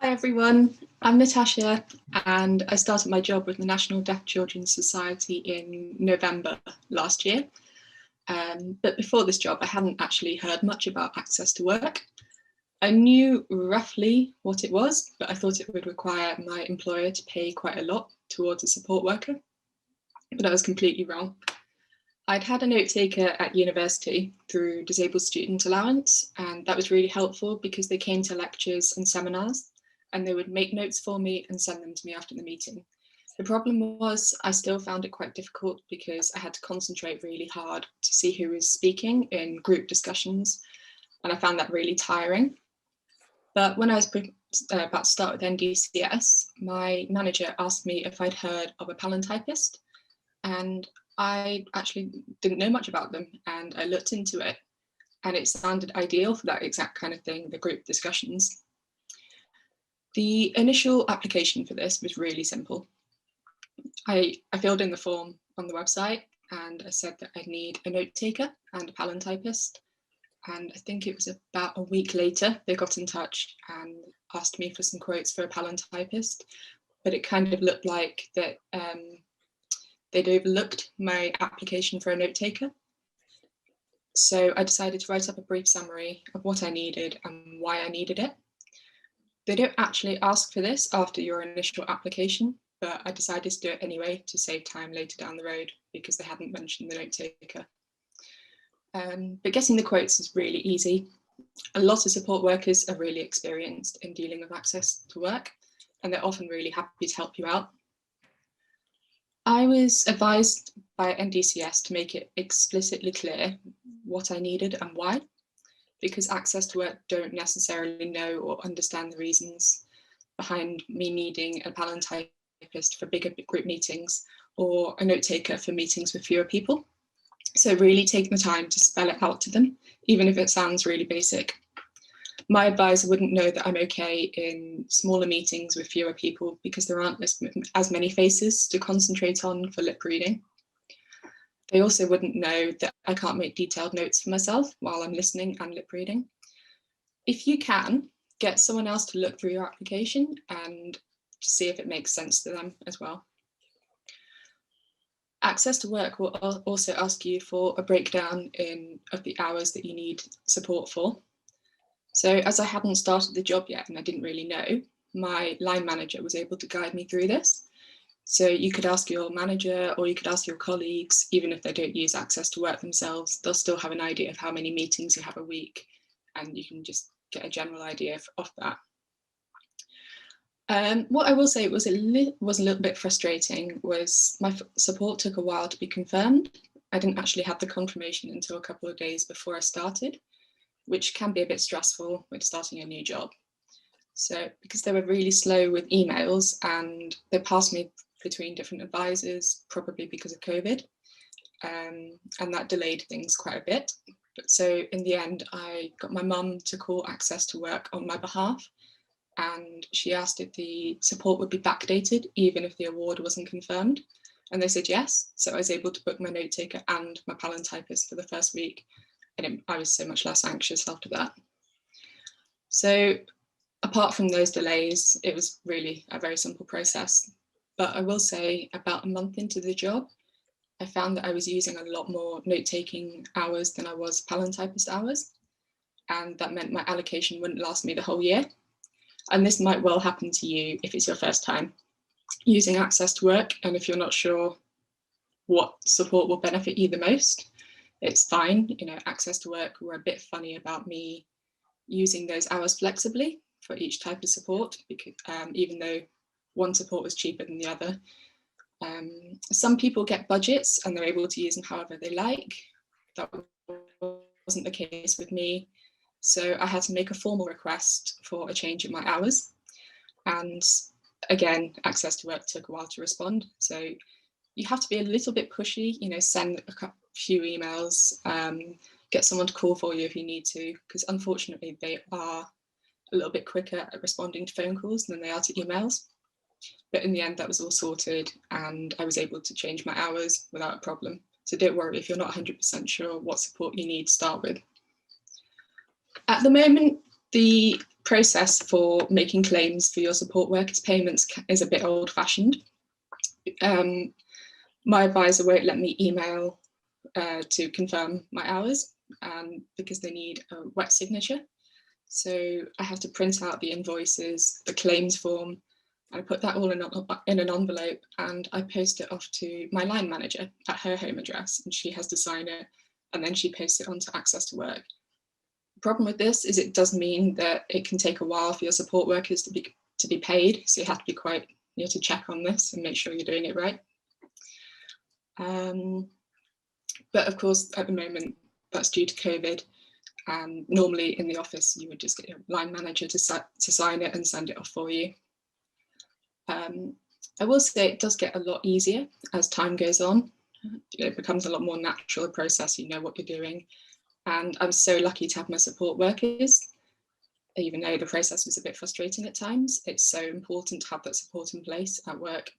Hi everyone, I'm Natasha and I started my job with the National Deaf Children's Society in November last year. But before this job, I hadn't actually heard much about access to work. I knew roughly what it was, but I thought it would require my employer to pay quite a lot towards a support worker, but I was completely wrong. I'd had a note taker at university through Disabled Student Allowance, and that was really helpful because they came to lectures and seminars and they would make notes for me and send them to me after the meeting. The problem was I still found it quite difficult because I had to concentrate really hard to see who was speaking in group discussions, and I found that really tiring. But when I was about to start with NDCS, my manager asked me if I'd heard of a palantypist, and I actually didn't know much about them, and I looked into it and it sounded ideal for that exact kind of thing, the group discussions. The initial application for this was really simple. I filled in the form on the website and I said that I'd need a note taker and a palantypist. And I think it was about a week later, they got in touch and asked me for some quotes for a palantypist, but it kind of looked like that they'd overlooked my application for a note taker. So I decided to write up a brief summary of what I needed and why I needed it. They don't actually ask for this after your initial application, but I decided to do it anyway to save time later down the road because they hadn't mentioned the note taker. But getting the quotes is really easy. A lot of support workers are really experienced in dealing with access to work, and they're often really happy to help you out. I was advised by NDCS to make it explicitly clear what I needed and why, because access to work don't necessarily know or understand the reasons behind me needing a palantypist for bigger group meetings or a note taker for meetings with fewer people. So really taking the time to spell it out to them, even if it sounds really basic. My advisor wouldn't know that I'm okay in smaller meetings with fewer people because there aren't as many faces to concentrate on for lip reading. They also wouldn't know that I can't make detailed notes for myself while I'm listening and lip reading. If you can, get someone else to look through your application and see if it makes sense to them as well. Access to work will also ask you for a breakdown of the hours that you need support for. So as I hadn't started the job yet and I didn't really know, my line manager was able to guide me through this. So you could ask your manager or you could ask your colleagues, even if they don't use access to work themselves, they'll still have an idea of how many meetings you have a week, and you can just get a general idea of that. What I will say was a little bit frustrating was my support took a while to be confirmed. I didn't actually have the confirmation until a couple of days before I started, which can be a bit stressful with starting a new job. So because they were really slow with emails and they passed me between different advisors, probably because of COVID, and that delayed things quite a bit. But so in the end, I got my mum to call Access to Work on my behalf, and she asked if the support would be backdated, even if the award wasn't confirmed. And they said yes. So I was able to book my note taker and my palantypist for the first week. And I was so much less anxious after that. So apart from those delays, it was really a very simple process. But I will say about a month into the job, I found that I was using a lot more note-taking hours than I was palantypist hours. And that meant my allocation wouldn't last me the whole year. And this might well happen to you if it's your first time using access to work. And if you're not sure what support will benefit you the most, it's fine. You know, access to work were a bit funny about me using those hours flexibly for each type of support, because even though one support was cheaper than the other. Some people get budgets and they're able to use them however they like. That wasn't the case with me. So I had to make a formal request for a change in my hours. And again, access to work took a while to respond. So you have to be a little bit pushy, you know, send a few emails, get someone to call for you if you need to, because unfortunately they are a little bit quicker at responding to phone calls than they are to emails. But in the end, that was all sorted and I was able to change my hours without a problem. So don't worry if you're not 100% sure what support you need to start with. At the moment, the process for making claims for your support workers' payments is a bit old-fashioned. My advisor won't let me email to confirm my hours because they need a wet signature. So I have to print out the invoices, the claims form, and I put that all in an envelope and I post it off to my line manager at her home address, and she has to sign it, and then she posts it on to Access to Work. The problem with this is it does mean that it can take a while for your support workers to be paid, so you have to be quite, you have to check on this and make sure you're doing it right. But of course, at the moment, that's due to COVID. Normally in the office, you would just get your line manager to sign it and send it off for you. I will say it does get a lot easier as time goes on. It becomes a lot more natural process, you know what you're doing. And I'm so lucky to have my support workers, even though the process was a bit frustrating at times. It's so important to have that support in place at work